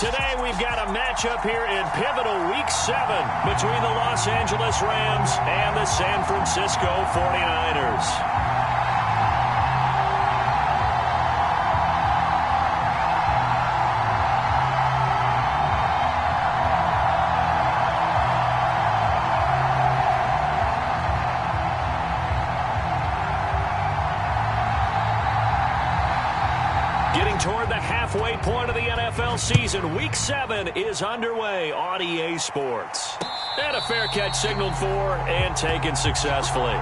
Today we've got a matchup here in pivotal Week 7 between the Los Angeles Rams and the San Francisco 49ers. Toward the halfway point of the NFL season, Week 7 is underway on EA Sports. And a fair catch signaled for and taken successfully.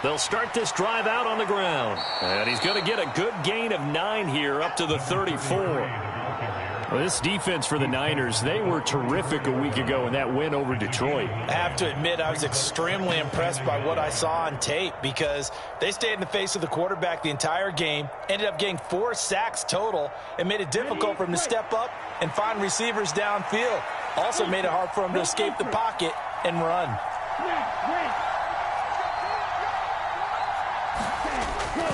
They'll start this drive out on the ground. And he's going to get a good gain of 9 here up to the 34. Well, this defense for the Niners, they were terrific a week ago in that win over Detroit. I have to admit, I was extremely impressed by what I saw on tape because they stayed in the face of the quarterback the entire game, ended up getting 4 sacks total, and made it difficult for him to step up and find receivers downfield. Also made it hard for him to escape the pocket and run.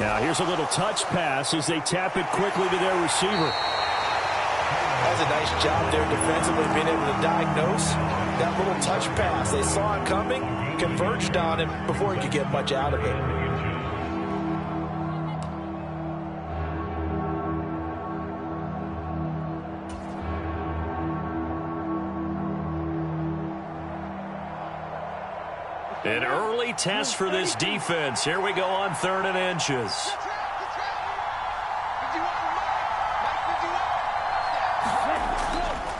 Now here's a little touch pass as they tap it quickly to their receiver. That's a nice job there defensively, being able to diagnose that little touch pass. They saw it coming, converged on him before he could get much out of it. An early test for this defense. Here we go on 3rd and inches.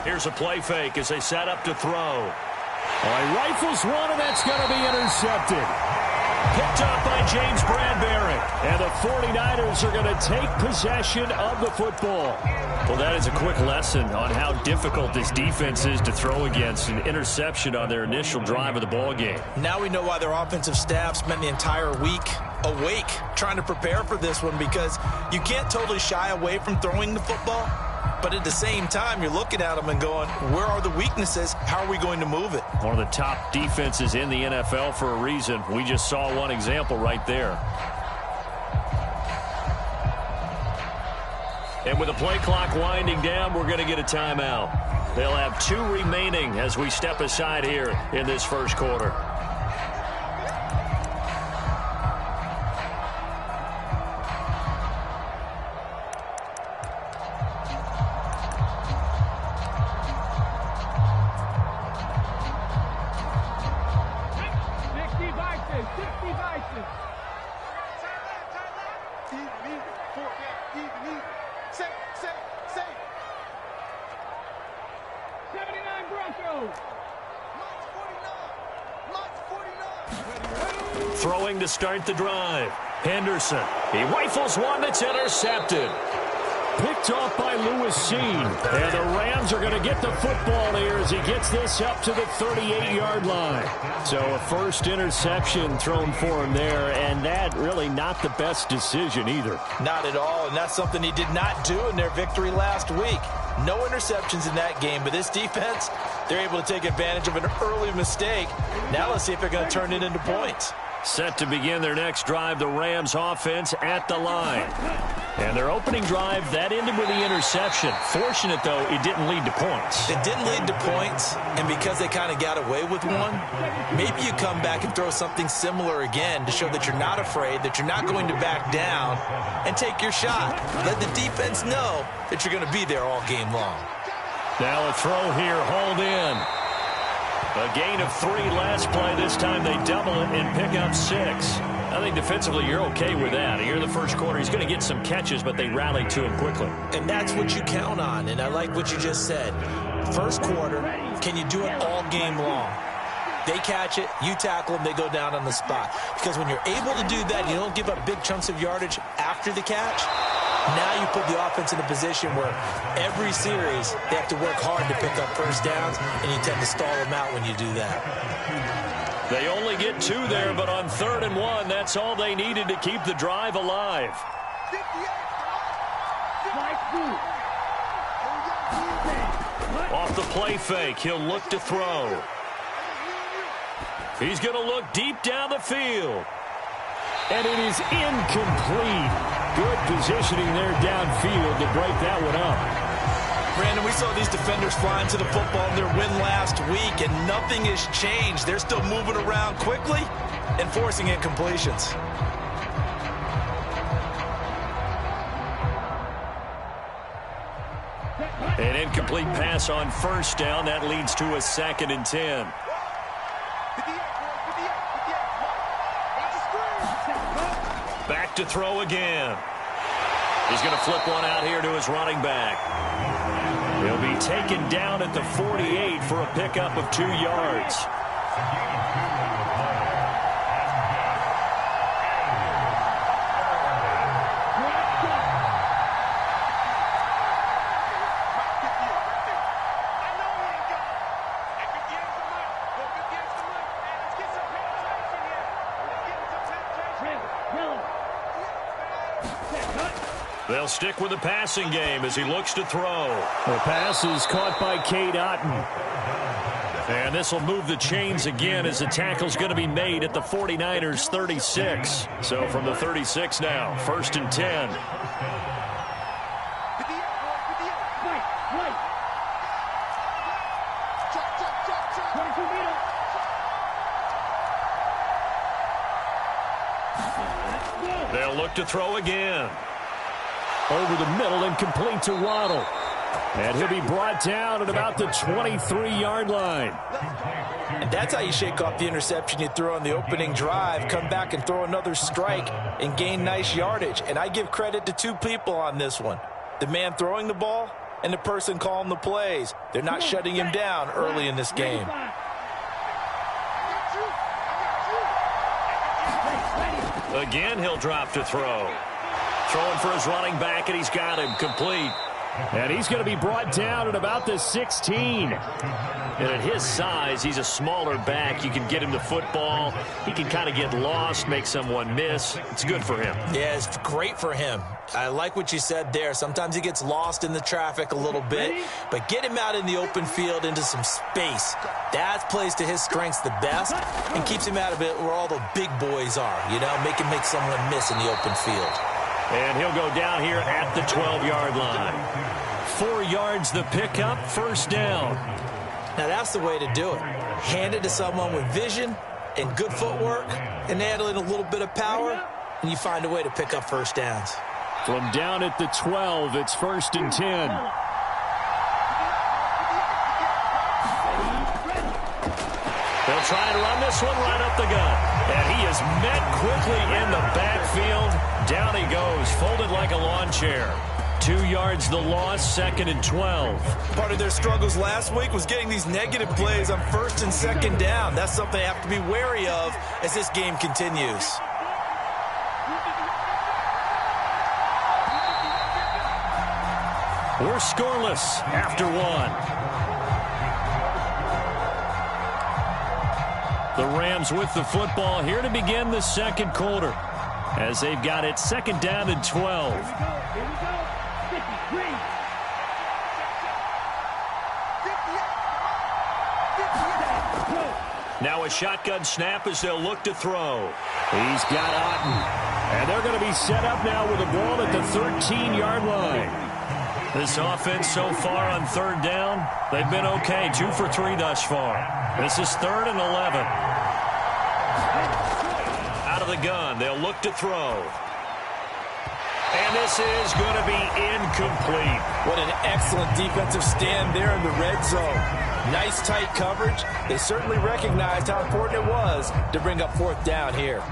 Here's a play fake as they set up to throw. He rifles one, and that's going to be intercepted. Picked up by James Bradbury. And the 49ers are going to take possession of the football. Well, that is a quick lesson on how difficult this defense is to throw against. An interception on their initial drive of the ball game. Now we know why their offensive staff spent the entire week awake trying to prepare for this one, because you can't totally shy away from throwing the football. But at the same time, you're looking at them and going, where are the weaknesses? How are we going to move it? One of the top defenses in the NFL for a reason. We just saw one example right there. And with the play clock winding down, we're going to get a timeout. They'll have 2 remaining as we step aside here in this first quarter. Throwing to start the drive. Henderson. He rifles one that's intercepted. Picked off by Lewis Seen. And the Rams are going to get the football here as he gets this up to the 38-yard line. So a first interception thrown for him there, and that really not the best decision either. Not at all, and that's something he did not do in their victory last week. No interceptions in that game, but this defense, they're able to take advantage of an early mistake. Now let's see if they're going to turn it into points. Set to begin their next drive, the Rams offense at the line. And their opening drive, that ended with the interception. Fortunate, though, it didn't lead to points. It didn't lead to points, and because they kind of got away with one, maybe you come back and throw something similar again to show that you're not afraid, that you're not going to back down, and take your shot. Let the defense know that you're going to be there all game long. Now a throw here, hauled in. A gain of 3 last play. This time they double it and pick up 6. I think defensively you're okay with that. Here in the first quarter, he's going to get some catches, but they rally to him quickly. And that's what you count on, and I like what you just said. First quarter, can you do it all game long? They catch it, you tackle them, they go down on the spot. Because when you're able to do that, you don't give up big chunks of yardage after the catch. Now you put the offense in a position where every series they have to work hard to pick up first downs, and you tend to stall them out when you do that. They only get 2 there, but on 3rd and 1, that's all they needed to keep the drive alive. Off the play fake, he'll look to throw. He's going to look deep down the field. And it is incomplete. Good positioning there downfield to break that one up. Brandon, we saw these defenders flying to the football in their win last week, and nothing has changed. They're still moving around quickly and forcing incompletions. An incomplete pass on first down. That leads to a 2nd and 10. Back to throw again. He's going to flip one out here to his running back. He'll be taken down at the 48 for a pickup of 2 yards. They'll stick with the passing game as he looks to throw. The pass is caught by Cade Otton. And this will move the chains again as the tackle's going to be made at the 49ers 36. So from the 36 now, 1st and 10. They'll look to throw again. Over the middle and complete to Waddle. And he'll be brought down at about the 23-yard line. And that's how you shake off the interception you threw on the opening drive. Come back and throw another strike and gain nice yardage. And I give credit to 2 people on this one. The man throwing the ball and the person calling the plays. They're not shutting him down early in this game. Again, he'll drop to throw. Throwing for his running back, and he's got him complete. And he's going to be brought down at about the 16. And at his size, he's a smaller back. You can get him the football. He can kind of get lost, make someone miss. It's good for him. Yeah, it's great for him. I like what you said there. Sometimes he gets lost in the traffic a little bit, but get him out in the open field into some space. That plays to his strengths the best and keeps him out of it where all the big boys are, you know, make someone miss in the open field. And he'll go down here at the 12-yard line. 4 yards the pickup, 1st down. Now that's the way to do it. Hand it to someone with vision and good footwork and add in a little bit of power, and you find a way to pick up 1st downs. From down at the 12, it's 1st and 10. They'll try and run this one right up the gut. And he is met quickly in the backfield. Down he goes, folded like a lawn chair. 2 yards the loss, 2nd and 12. Part of their struggles last week was getting these negative plays on 1st and 2nd down. That's something they have to be wary of as this game continues. We're scoreless after 1. The Rams with the football here to begin the 2nd quarter as they've got it 2nd down and 12. Now a shotgun snap as they'll look to throw. He's got Otton. And they're going to be set up now with the ball at the 13-yard line. This offense so far on 3rd down, they've been okay. 2 for 3 thus far. This is 3rd and 11. Out of the gun, they'll look to throw. And this is going to be incomplete. What an excellent defensive stand there in the red zone. Nice tight coverage. They certainly recognized how important it was to bring up fourth down here.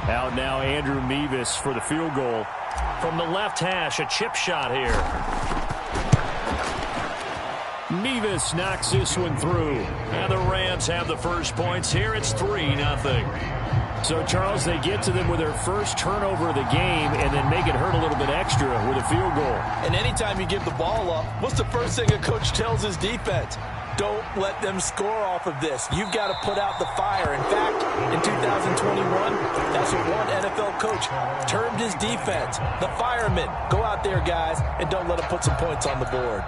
Out now, Andrew Mevis for the field goal. From the left hash, a chip shot here. Mevis knocks this one through. And the Rams have the first points here. It's 3-0. So, Charles, they get to them with their first turnover of the game and then make it hurt a little bit extra with a field goal. And anytime you give the ball up, what's the first thing a coach tells his defense? Don't let them score off of this. You've got to put out the fire. In fact, in 2021, that's what one NFL coach termed his defense. The firemen. Go out there, guys, and don't let them put some points on the board.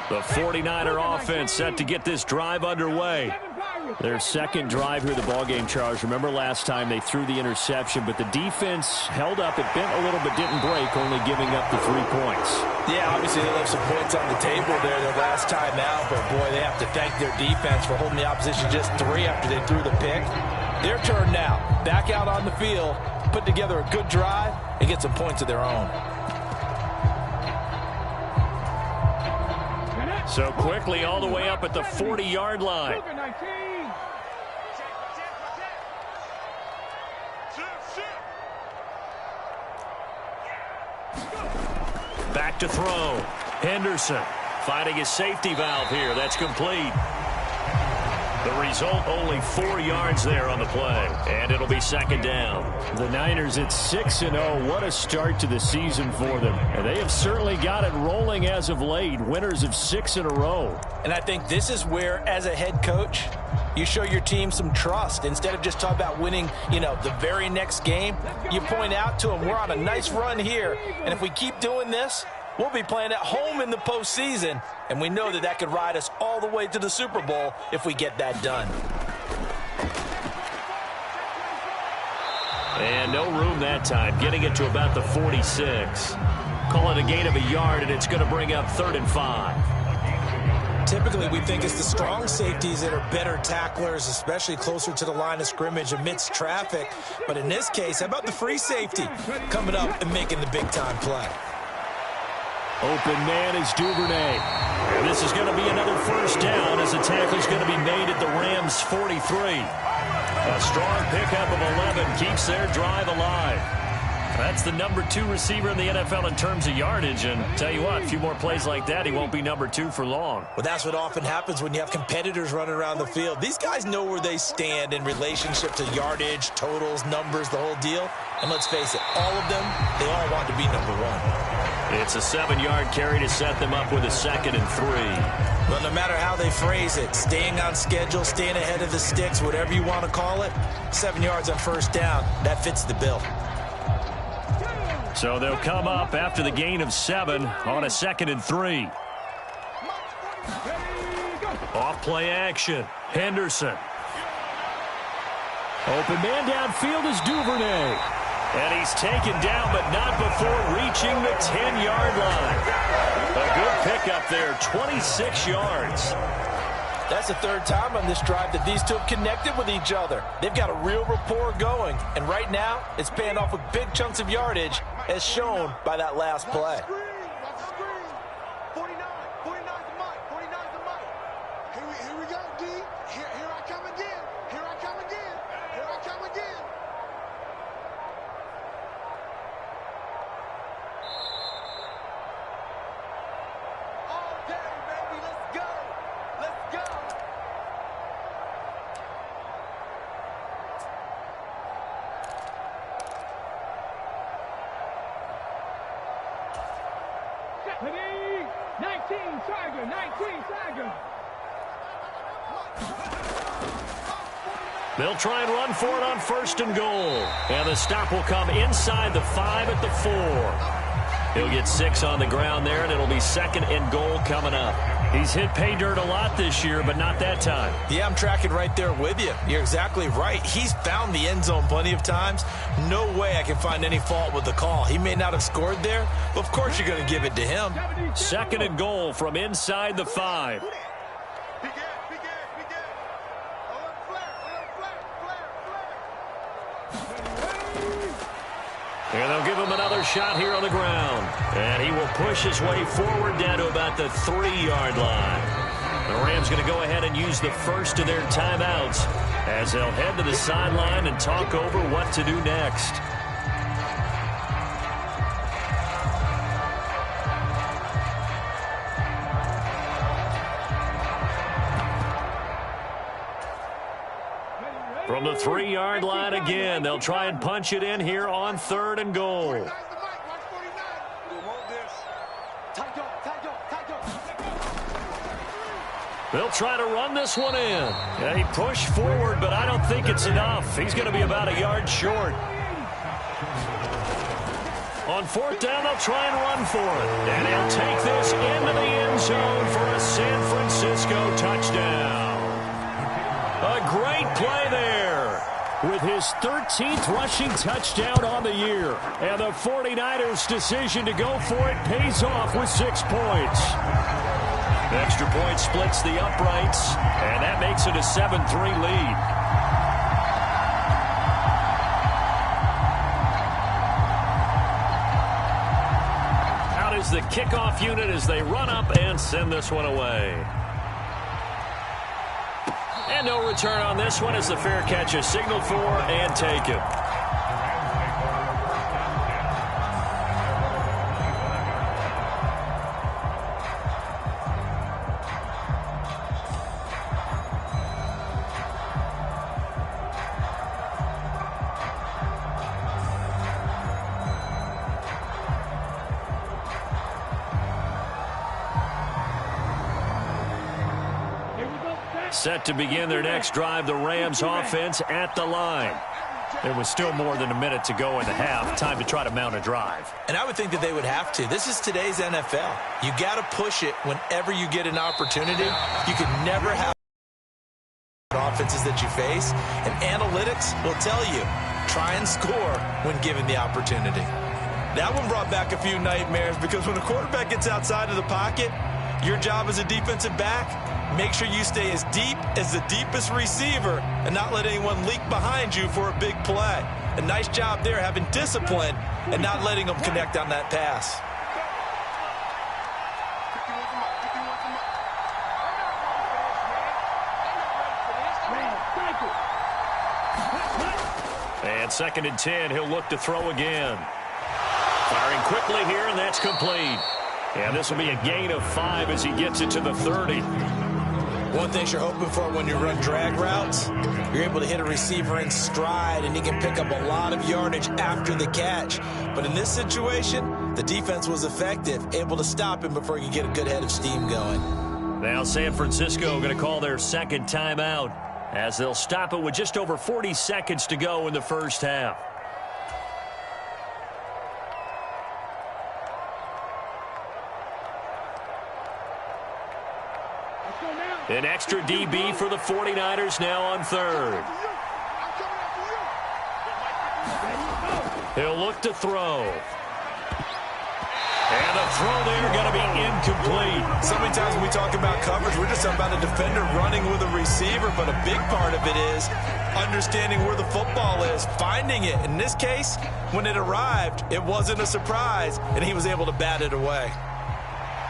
The 49er offense set to get this drive underway. Their second drive here of the ballgame, Charles. Remember last time they threw the interception, but the defense held up. It bent a little but didn't break, only giving up the 3 points. Yeah, obviously they left some points on the table there their last time out, but boy, they have to thank their defense for holding the opposition just 3 after they threw the pick. Their turn now. Back out on the field, put together a good drive, and get some points of their own. So quickly all the way up at the 40-yard line. Back to throw. Henderson finding his safety valve here. That's complete. The result, only 4 yards there on the play. And it'll be second down. The Niners at 6-0. What a start to the season for them. And they have certainly got it rolling as of late. Winners of 6 in a row. And I think this is where, as a head coach, you show your team some trust. Instead of just talking about winning, the very next game, you point out to them, we're on a nice run here. And if we keep doing this, we'll be playing at home in the postseason, and we know that that could ride us all the way to the Super Bowl if we get that done. And no room that time, getting it to about the 46. Call it a gain of a yard, and it's going to bring up 3rd and 5. Typically, we think it's the strong safeties that are better tacklers, especially closer to the line of scrimmage amidst traffic. But in this case, how about the free safety coming up and making the big-time play? Open man is Duvernay. And this is going to be another first down as the tackle's going to be made at the Rams' 43. A strong pickup of 11 keeps their drive alive. That's the number 2 receiver in the NFL in terms of yardage. And tell you what, a few more plays like that, he won't be number 2 for long. Well, that's what often happens when you have competitors running around the field. These guys know where they stand in relationship to yardage, totals, numbers, the whole deal. And let's face it, all of them, they all want to be number 1. It's a 7-yard carry to set them up with a 2nd and 3. Well, no matter how they phrase it, staying on schedule, staying ahead of the sticks, whatever you want to call it, 7 yards on first down, that fits the bill. So they'll come up after the gain of 7 on a 2nd and 3. Off play action. Henderson. Open man downfield is Duvernay. And he's taken down, but not before reaching the 10-yard line. A good pickup there, 26 yards. That's the 3rd time on this drive that these two have connected with each other. They've got a real rapport going. And right now, it's paying off with big chunks of yardage, as shown by that last play. They'll try and run for it on 1st and goal. And the stop will come inside the 5 at the 4. He'll get 6 on the ground there, and it'll be 2nd and goal coming up. He's hit pay dirt a lot this year, but not that time. Yeah, I'm tracking right there with you. You're exactly right. He's found the end zone plenty of times. No way I can find any fault with the call. He may not have scored there, but of course you're going to give it to him. 2nd and goal from inside the 5. And they'll give him another shot here on the ground. And he will push his way forward down to about the 3-yard line. The Rams going to go ahead and use the first of their timeouts as they'll head to the sideline and talk over what to do next. From the 3-yard line again, they'll try and punch it in here on 3rd and goal. They'll try to run this one in. Yeah, he pushed forward, but I don't think it's enough. He's going to be about a yard short. On 4th down, they'll try and run for it. And he'll take this into the end zone for a San Francisco touchdown. A great play there. With his 13th rushing touchdown on the year. And the 49ers' decision to go for it pays off with 6 points. The extra point splits the uprights, and that makes it a 7-3 lead. Out is the kickoff unit as they run up and send this one away. And no return on this one as the fair catch is signaled for and taken. Set to begin their next drive, the Rams offense at the line. There was still more than a minute to go in the half. Time to try to mount a drive. And I would think that they would have to. This is today's NFL. You got to push it whenever you get an opportunity. You can never have offenses that you face. And analytics will tell you, try and score when given the opportunity. That one brought back a few nightmares because when a quarterback gets outside of the pocket, your job as a defensive back, make sure you stay as deep as the deepest receiver and not let anyone leak behind you for a big play. A nice job there having discipline and not letting them connect on that pass. And 2nd and 10, he'll look to throw again. Firing quickly here, and that's complete. And this will be a gain of 5 as he gets it to the 30. One thing you're hoping for when you run drag routes, you're able to hit a receiver in stride, and he can pick up a lot of yardage after the catch. But in this situation, the defense was effective, able to stop him before he could get a good head of steam going. Now San Francisco going to call their 2nd timeout as they'll stop it with just over 40 seconds to go in the first half. An extra DB for the 49ers now on 3rd. He'll look to throw. And the throw there going to be incomplete. So many times when we talk about coverage, we're just talking about a defender running with a receiver, but a big part of it is understanding where the football is, finding it. In this case, when it arrived, it wasn't a surprise, and he was able to bat it away.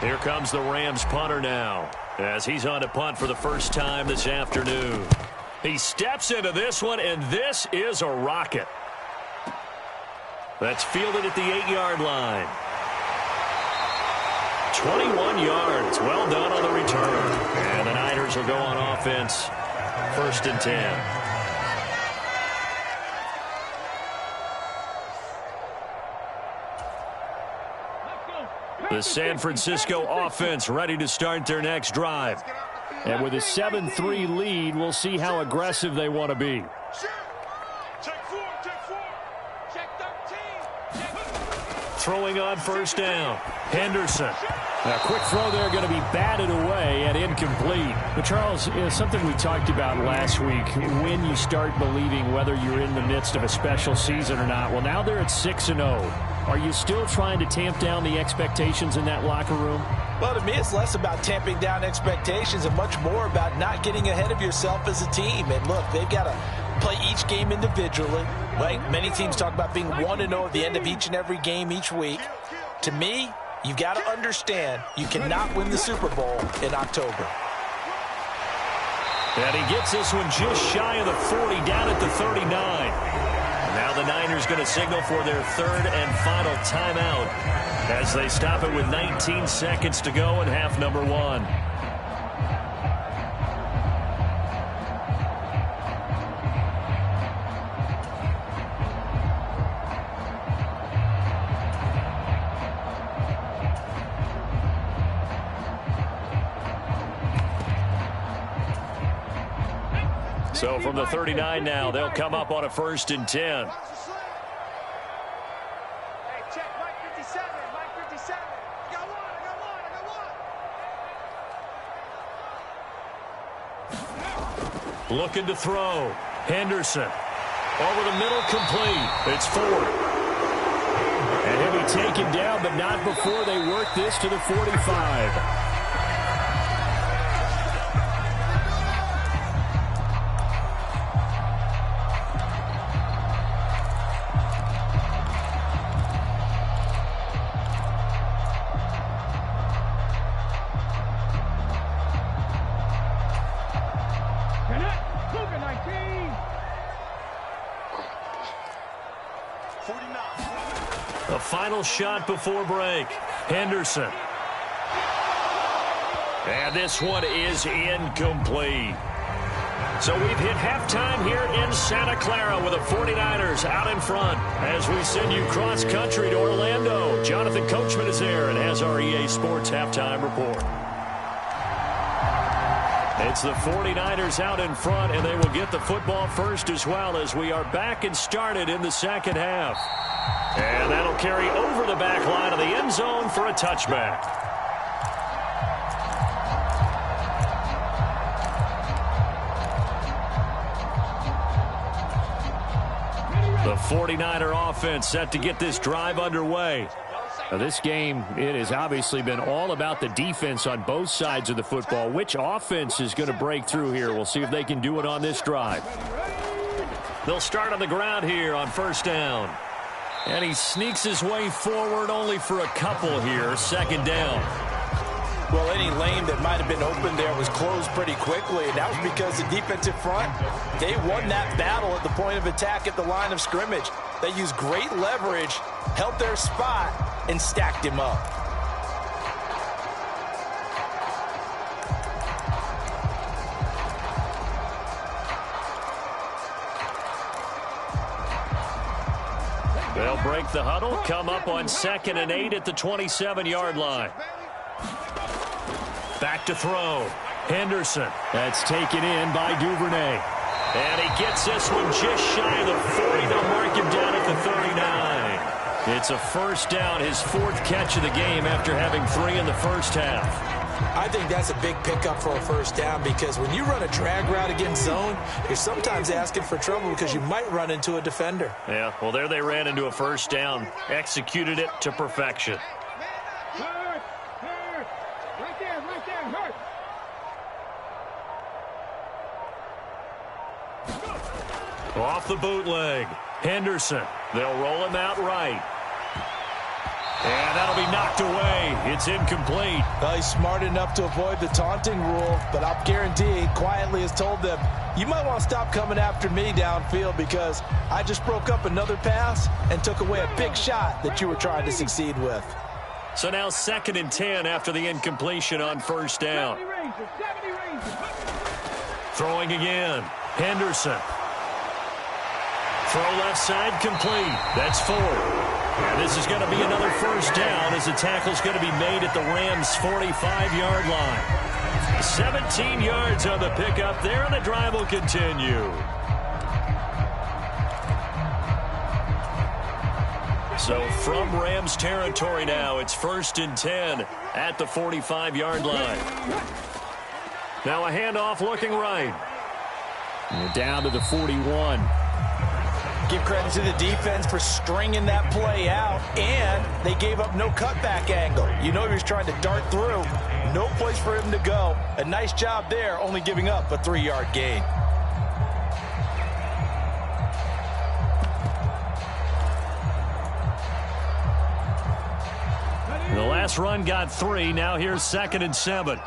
Here comes the Rams punter now, as he's on to punt for the first time this afternoon. He steps into this one, and this is a rocket. That's fielded at the 8-yard line. 21 yards. Well done on the return. And the Niners will go on offense. 1st and 10. The San Francisco offense ready to start their next drive. And with a 7-3 lead, we'll see how aggressive they want to be. Throwing on 1st down. Henderson. A quick throw there going to be batted away and incomplete. But Charles, something we talked about last week, when you start believing whether you're in the midst of a special season or not. Well, now they're at 6-0. Are you still trying to tamp down the expectations in that locker room? Well, to me, it's less about tamping down expectations and much more about not getting ahead of yourself as a team. And look, they've got a play each game individually. Like many teams talk about being 1-0 at the end of each and every game each week. To me, you've got to understand you cannot win the Super Bowl in October. And he gets this one just shy of the 40, down at the 39. Now the Niners going to signal for their third and final timeout as they stop it with 19 seconds to go in half number one. So from the 39 now, they'll come up on a 1st and 10. Hey, check, Mike 57, Mike 57. I got one. Looking to throw. Henderson. Over the middle, complete. It's Ford. And he'll be taken down, but not before they work this to the 45. The final shot before break. Henderson. And this one is incomplete. So we've hit halftime here in Santa Clara with the 49ers out in front as we send you cross-country to Orlando. Jonathan Coachman is there and has our EA Sports halftime report. It's the 49ers out in front, and they will get the football first as well as we are back and started in the second half. And that'll carry over the back line of the end zone for a touchback. The 49er offense set to get this drive underway. Now, this game, it has obviously been all about the defense on both sides of the football. Which offense is going to break through here? We'll see if they can do it on this drive. They'll start on the ground here on 1st down. And he sneaks his way forward only for a couple here. 2nd down. Well, any lane that might have been open there was closed pretty quickly, and that was because the defensive front, they won that battle at the point of attack at the line of scrimmage. They used great leverage, held their spot, and stacked him up. They'll break the huddle, come up on 2nd and 8 at the 27-yard line. Back to throw. Henderson. That's taken in by Duvernay. And he gets this one just shy of the 40. They'll mark him down at the 39. It's a 1st down, his 4th catch of the game after having 3 in the first half. I think that's a big pickup for a 1st down because when you run a drag route against zone, you're sometimes asking for trouble because you might run into a defender. Yeah, well, there they ran into a 1st down, executed it to perfection. Off the bootleg. Henderson. They'll roll him out right. And that'll be knocked away. It's incomplete. Well, he's smart enough to avoid the taunting rule, but I'll guarantee he quietly has told them, you might want to stop coming after me downfield because I just broke up another pass and took away a big shot that you were trying to succeed with. So now 2nd and 10 after the incompletion on 1st down. Throwing again. Henderson. Throw left side complete. That's Ford. And this is going to be another 1st down as the tackle's going to be made at the Rams' 45-yard line. 17 yards on the pickup there, and the drive will continue. So from Rams territory now, it's 1st and 10 at the 45-yard line. Now a handoff looking right. And we're down to the 41. Give credit to the defense for stringing that play out, and they gave up no cutback angle. You know he was trying to dart through. No place for him to go. A nice job there, only giving up a 3-yard gain. Last run got 3. Now here's 2nd and 7.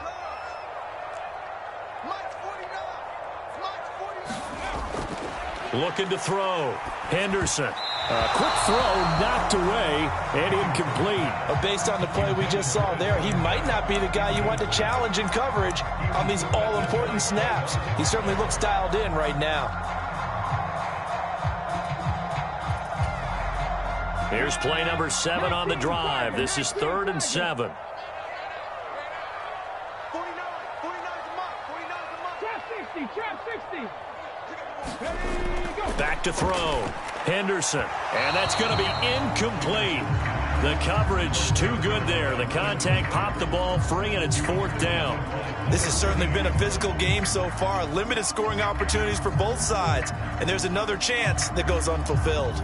Looking to throw. Henderson. A quick throw knocked away and incomplete. But based on the play we just saw there, he might not be the guy you want to challenge in coverage on these all-important snaps. He certainly looks dialed in right now. Here's play number 7 on the drive. This is 3rd and 7. Back to throw. Henderson. And that's going to be incomplete. The coverage too good there. The contact popped the ball free, and it's 4th down. This has certainly been a physical game so far. Limited scoring opportunities for both sides. And there's another chance that goes unfulfilled.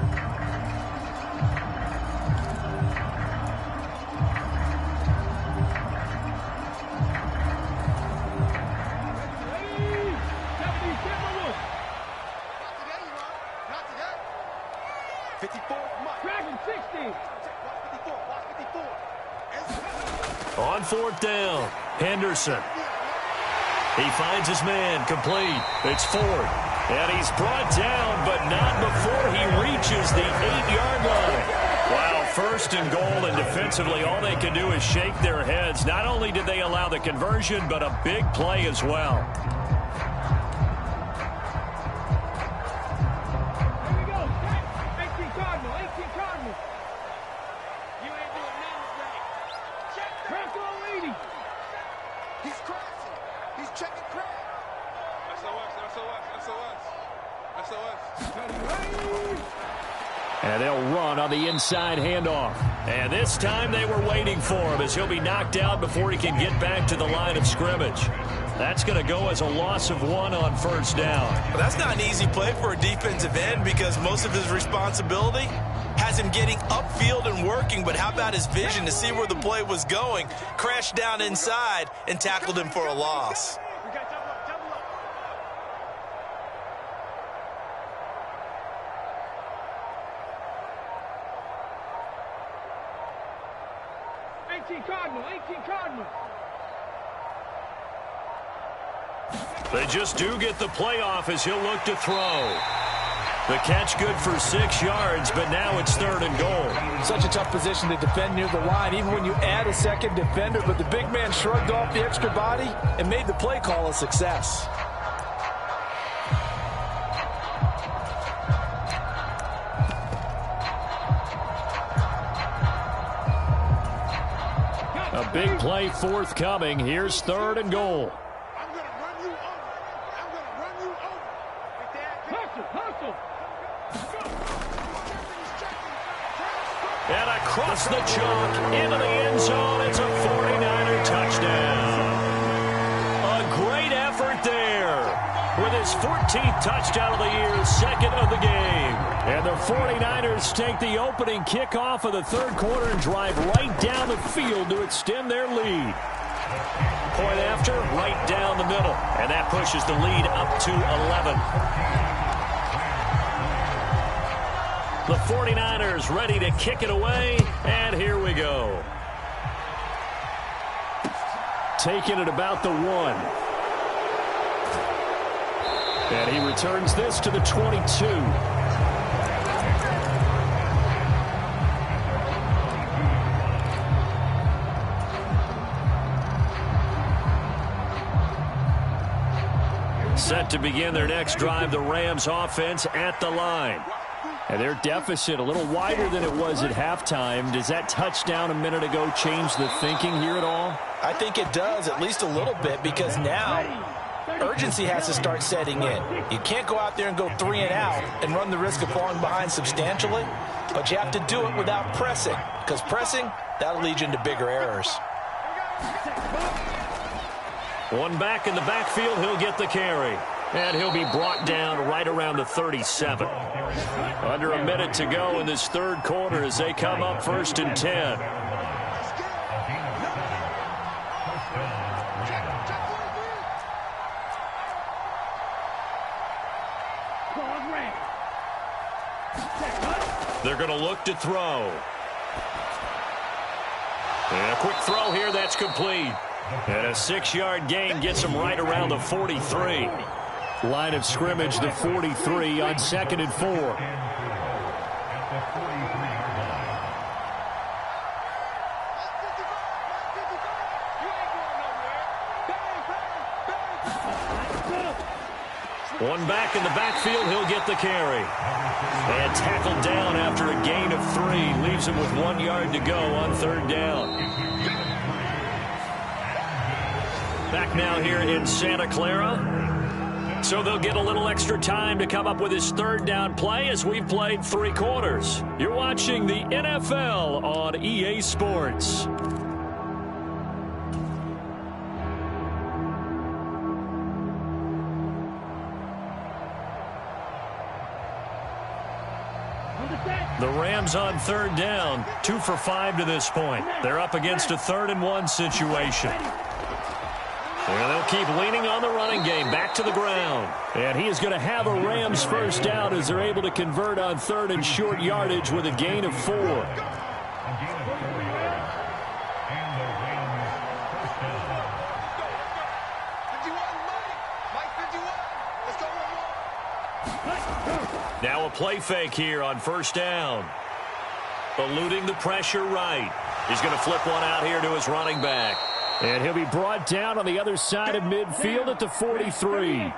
On 4th down, Henderson. He finds his man, complete. It's Ford. And he's brought down, but not before he reaches the 8-yard line. Wow, 1st and goal, and defensively all they can do is shake their heads. Not only did they allow the conversion, but a big play as well. And they'll run on the inside handoff. And this time they were waiting for him as he'll be knocked out before he can get back to the line of scrimmage. That's going to go as a loss of 1 on 1st down. Well, that's not an easy play for a defensive end because most of his responsibility has him getting upfield and working, but how about his vision to see where the play was going? Crashed down inside and tackled him for a loss. They just do get the playoff as he'll look to throw. The catch good for 6 yards, but now it's 3rd and goal. Such a tough position to defend near the line, even when you add a second defender, but the big man shrugged off the extra body and made the play call a success. A big play forthcoming. Here's 3rd and goal. And across the chalk into the end zone. It's a 49er touchdown. A great effort there with his 14th touchdown of the year, 2nd of the game. And the 49ers take the opening kickoff of the 3rd quarter and drive right down the field to extend their lead. Point after, right down the middle. And that pushes the lead up to 11. The 49ers ready to kick it away, and here we go. Taking it about the 1. And he returns this to the 22. Set to begin their next drive, the Rams offense at the line. And their deficit a little wider than it was at halftime. Does that touchdown a minute ago change the thinking here at all? I think it does, at least a little bit, because now urgency has to start setting in. You can't go out there and go 3 and out and run the risk of falling behind substantially, but you have to do it without pressing, because pressing, that'll lead you into bigger errors. One back in the backfield, he'll get the carry. And he'll be brought down right around the 37. Under a minute to go in this 3rd quarter as they come up 1st and 10. They're going to look to throw. And a quick throw here, that's complete. And a 6-yard gain gets him right around the 43. Line of scrimmage, the 43 on 2nd and 4. One back in the backfield, he'll get the carry. And tackled down after a gain of 3. Leaves him with 1 yard to go on 3rd down. Back now here in Santa Clara. So they'll get a little extra time to come up with his 3rd down play as we've played 3 quarters. You're watching the NFL on EA Sports. The Rams on 3rd down, 2 for 5 to this point. They're up against a 3rd and 1 situation. And they'll keep leaning on the running game, back to the ground. And he is going to have a Rams 1st down as they're able to convert on 3rd and short yardage with a gain of 4. Now a play fake here on 1st down. Eluding the pressure right. He's going to flip one out here to his running back. And he'll be brought down on the other side of midfield at the 43.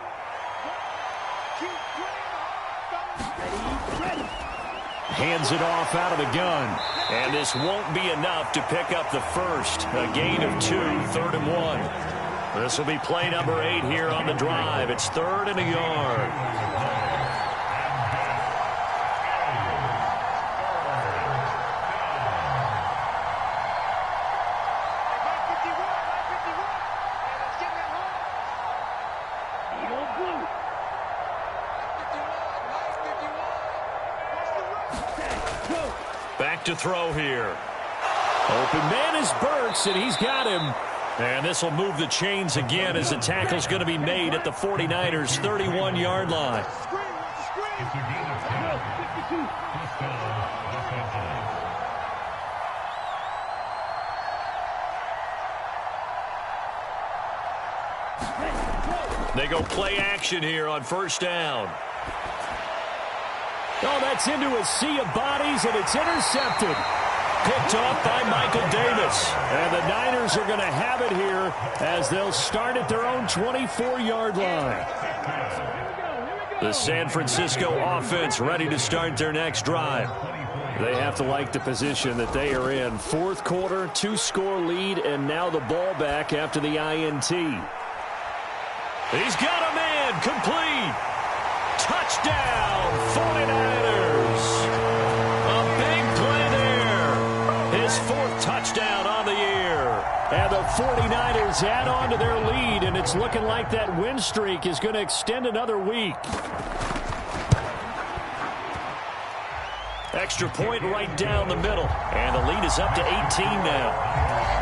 Hands it off out of the gun. And this won't be enough to pick up the first. A gain of 2, 3rd and 1. This will be play number 8 here on the drive. It's 3rd and a yard. Back to throw here. Open man is Burks, and he's got him. And this will move the chains again as the tackle's going to be made at the 49ers' 31-yard line. They go play action here on 1st down. Oh, that's into a sea of bodies, and it's intercepted. Picked off by Michael Davis. And the Niners are going to have it here as they'll start at their own 24-yard line. The San Francisco offense ready to start their next drive. They have to like the position that they are in. 4th quarter, 2-score lead, and now the ball back after the INT. He's got a man, complete. Touchdown, 49ers. A big play there. His 4th touchdown on the year. And the 49ers add on to their lead, and it's looking like that win streak is going to extend another week. Extra point right down the middle. And the lead is up to 18 now.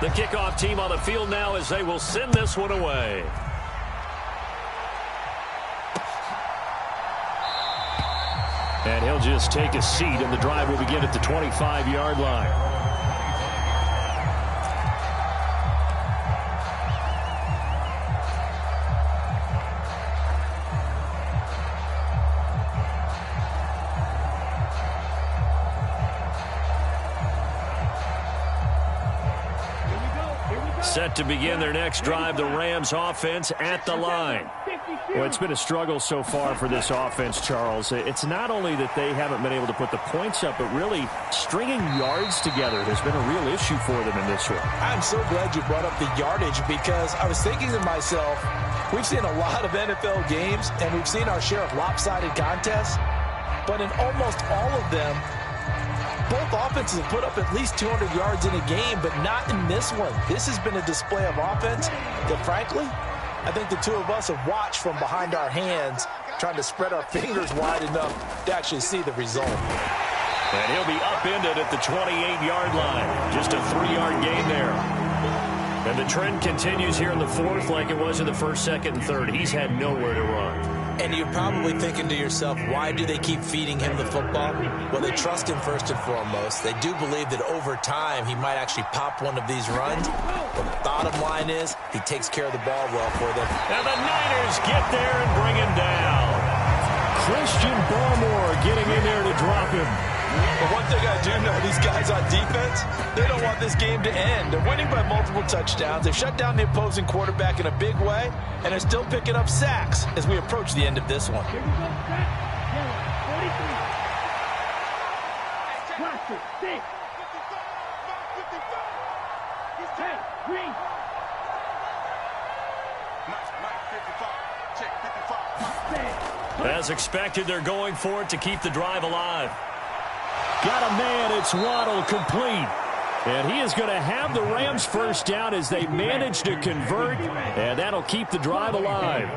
The kickoff team on the field now as they will send this one away. And he'll just take a seat, and the drive will begin at the 25-yard line. Set to begin their next drive, the Rams offense at the line. Well, it's been a struggle so far for this offense, Charles. It's not only that they haven't been able to put the points up, but really stringing yards together has been a real issue for them in this one. I'm so glad you brought up the yardage because I was thinking to myself, we've seen a lot of NFL games and we've seen our share of lopsided contests, but in almost all of them, both offenses have put up at least 200 yards in a game, but not in this one. This has been a display of offense that, frankly, I think the two of us have watched from behind our hands, trying to spread our fingers wide enough to actually see the result. And he'll be upended at the 28-yard line. Just a 3-yard gain there. And the trend continues here in the 4th like it was in the 1st, 2nd, and 3rd. He's had nowhere to run. And you're probably thinking to yourself, why do they keep feeding him the football? Well, they trust him first and foremost. They do believe that over time he might actually pop one of these runs. But the bottom line is he takes care of the ball well for them. And the Niners get there and bring him down. Christian Barmore getting in there to drop him. But one thing I do know, these guys on defense, they don't want this game to end. They're winning by multiple touchdowns. They've shut down the opposing quarterback in a big way, and they're still picking up sacks as we approach the end of this one. As expected, they're going for it to keep the drive alive. Got a man, it's Waddle, complete. And he is going to have the Rams first down as they manage to convert, and that'll keep the drive alive.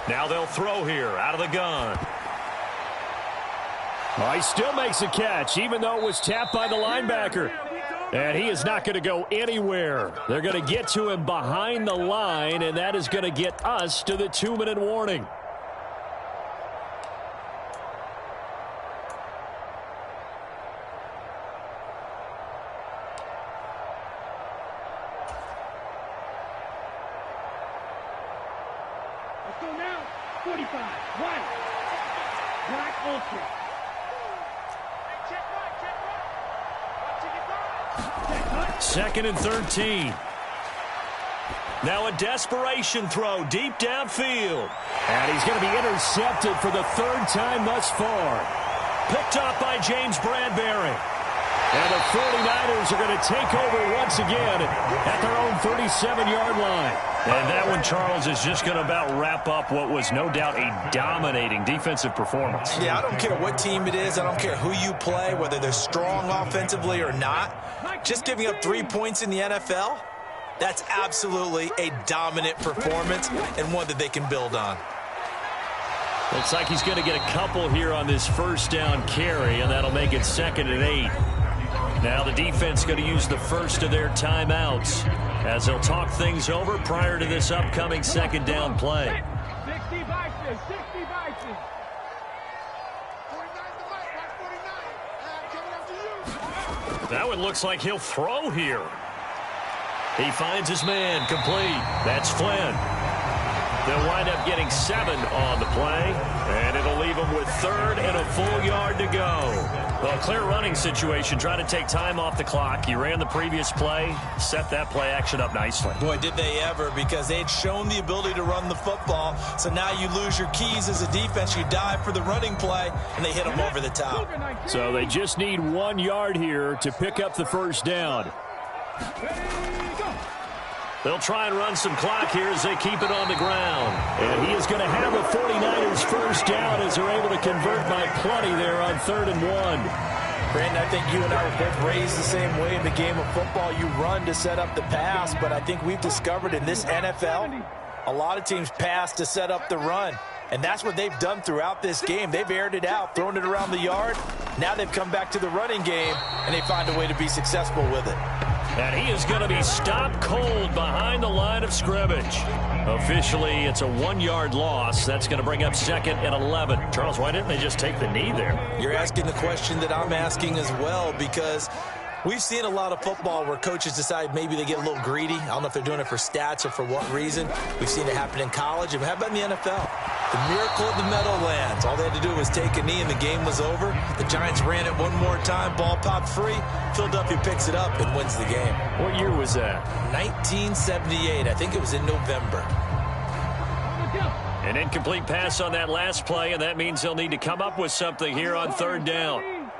Now they'll throw here out of the gun. Oh, he still makes a catch, even though it was tapped by the linebacker. And he is not going to go anywhere. They're going to get to him behind the line, and that is going to get us to the 2-minute warning. Let's go now. 45. White. Black ultra. Check right, check right. Watch it, 2nd and 13. Now a desperation throw deep downfield. And he's going to be intercepted for the 3rd time thus far. Picked up by James Bradbury. And the 49ers are going to take over once again at their own 37-yard line. And that one, Charles, is just going to about wrap up what was no doubt a dominating defensive performance. Yeah, I don't care what team it is. I don't care who you play, whether they're strong offensively or not. Just giving up 3 points in the NFL, that's absolutely a dominant performance and one that they can build on. Looks like he's going to get a couple here on this first down carry, and that'll make it 2nd and 8. Now the defense going to use the first of their timeouts as they'll talk things over prior to this upcoming 2nd down play. 60 vices, 60 vices. 49 the mic, watch 49. Coming up to you. That one looks like he'll throw here. He finds his man complete. That's Flynn. They'll wind up getting 7 on the play, and it'll leave them with 3rd and a full yard to go. Well, clear running situation. Try to take time off the clock. You ran the previous play, set that play action up nicely. Boy, did they ever, because they'd shown the ability to run the football. So now you lose your keys as a defense. You dive for the running play, and they hit them over the top. So they just need 1 yard here to pick up the first down. They'll try and run some clock here as they keep it on the ground. And he is going to have the 49ers first down as they're able to convert by plenty there on 3rd and 1. Brandon, I think you and I were both raised the same way in the game of football. You run to set up the pass, but I think we've discovered in this NFL, a lot of teams pass to set up the run. And that's what they've done throughout this game. They've aired it out, thrown it around the yard. Now they've come back to the running game, and they find a way to be successful with it. And he is going to be stopped cold behind the line of scrimmage. Officially, it's a 1-yard loss. That's going to bring up 2nd and 11. Charles, why didn't they just take the knee there? You're asking the question that I'm asking as well, because we've seen a lot of football where coaches decide maybe they get a little greedy. I don't know if they're doing it for stats or for what reason. We've seen it happen in college. And how about in the NFL? The miracle of the Meadowlands. All they had to do was take a knee and the game was over. The Giants ran it one more time. Ball popped free. Philadelphia picks it up and wins the game. What year was that? 1978. I think it was in November. An incomplete pass on that last play, and that means they'll need to come up with something here on 3rd down.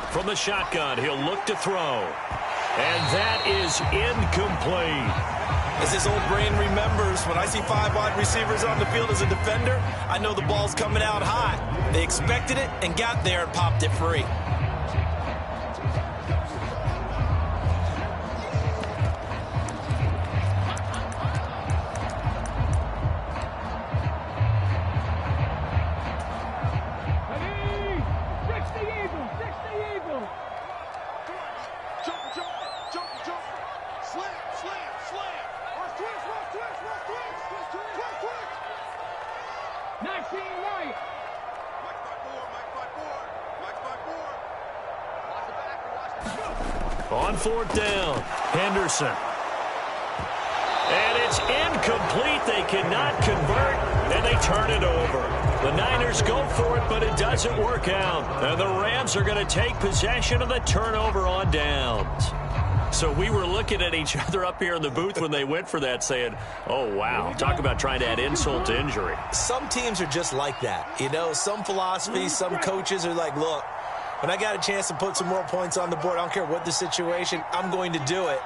From the shotgun, he'll look to throw. And that is incomplete. As his old brain remembers, when I see 5 wide receivers on the field as a defender, I know the ball's coming out hot. They expected it and got there and popped it free. On fourth down, Henderson. And it's incomplete. They cannot convert, and they turn it over. The Niners go for it, but it doesn't work out. And the Rams are going to take possession of the turnover on downs. So we were looking at each other up here in the booth when they went for that saying, oh, wow, talk about trying to add insult to injury. Some teams are just like that. You know, some philosophies, some coaches are like, look, when I got a chance to put some more points on the board, I don't care what the situation, I'm going to do it.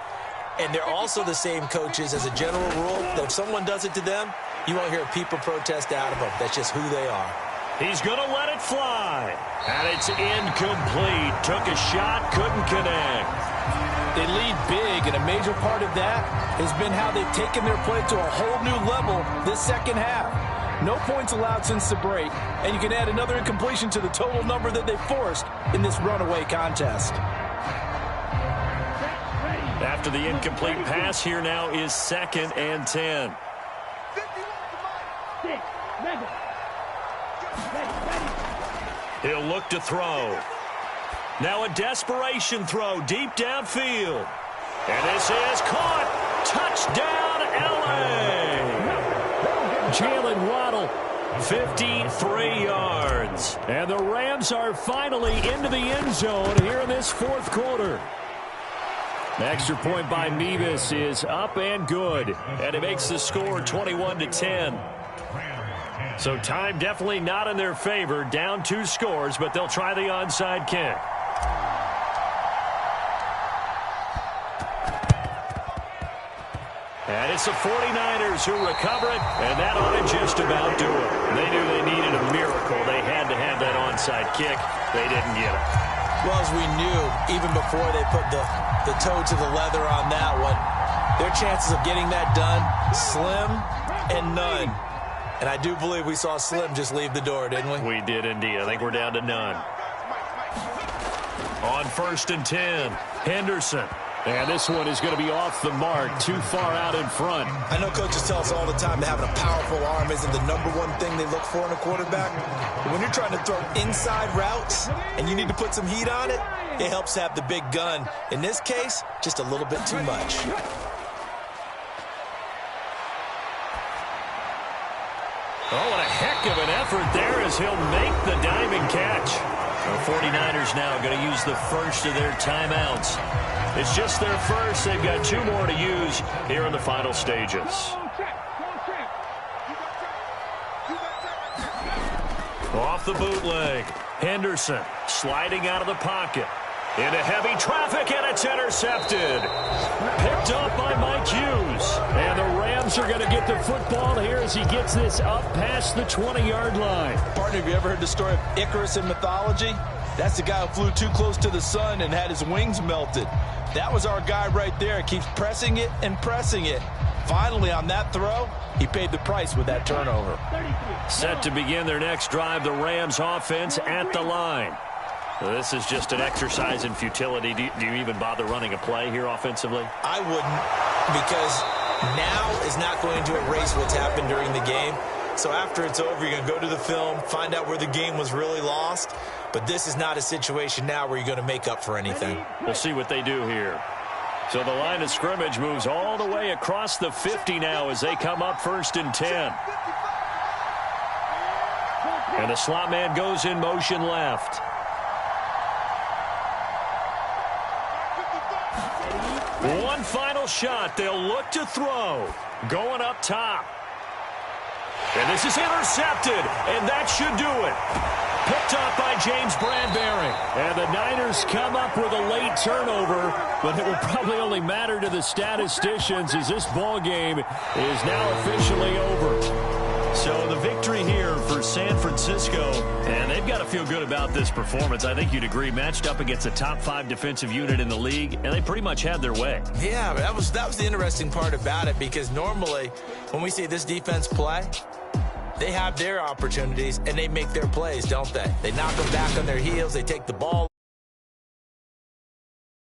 And they're also the same coaches as a general rule that if someone does it to them, you won't hear people protest out of them. That's just who they are. He's going to let it fly. And it's incomplete. Took a shot, couldn't connect. They lead big, and a major part of that has been how they've taken their play to a whole new level this second half. No points allowed since the break, and you can add another incompletion to the total number that they forced in this runaway contest. After the incomplete pass, here now is 2nd and 10. He'll look to throw. Now a desperation throw deep downfield. And this is caught. Touchdown, L.A. Jalen Waddle, 53 yards. And the Rams are finally into the end zone here in this fourth quarter. Extra point by Mevis is up and good. And it makes the score 21-10. So time definitely not in their favor. Down 2 scores, but they'll try the onside kick. And it's the 49ers who recover it, and that ought to just about do it. They knew they needed a miracle. They had to have that onside kick. They didn't get it. Well, as we knew, even before they put the toe to the leather on that one, their chances of getting that done, slim and none. And I do believe we saw Slim just leave the door, didn't we? We did indeed. I think we're down to none. On 1st and 10, Henderson. And this one is going to be off the mark, too far out in front. I know coaches tell us all the time that having a powerful arm isn't the #1 thing they look for in a quarterback. But when you're trying to throw inside routes and you need to put some heat on it, it helps have the big gun. In this case, just a little bit too much. Oh, what a heck of an effort there as he'll make the diving catch. The 49ers now going to use the first of their timeouts. It's just their first. They've got 2 more to use here in the final stages. Off the bootleg. Henderson sliding out of the pocket. Into heavy traffic, and it's intercepted. Picked up by Mike Hughes. And the Rams are going to get the football here as he gets this up past the 20-yard line. Partner, have you ever heard the story of Icarus in mythology? That's the guy who flew too close to the sun and had his wings melted. That was our guy right there. Keeps pressing it and pressing it. Finally, on that throw, he paid the price with that turnover. Set to begin their next drive, the Rams offense at the line. This is just an exercise in futility. Do you even bother running a play here offensively? I wouldn't, because now is not going to erase what's happened during the game. So after it's over, you're going to go to the film, find out where the game was really lost. But this is not a situation now where you're going to make up for anything. We'll see what they do here. So the line of scrimmage moves all the way across the 50 now as they come up 1st and 10. And the slot man goes in motion left. One final shot. They'll look to throw. Going up top. And this is intercepted. And that should do it. Picked up by James Bradbury. And the Niners come up with a late turnover, but it will probably only matter to the statisticians as this ball game is now officially over. So the victory here for San Francisco, and they've got to feel good about this performance. I think you'd agree, matched up against a top 5 defensive unit in the league, and they pretty much had their way. Yeah, that was the interesting part about it, because normally when we see this defense play, they have their opportunities and they make their plays, don't they? They knock them back on their heels, they take the ball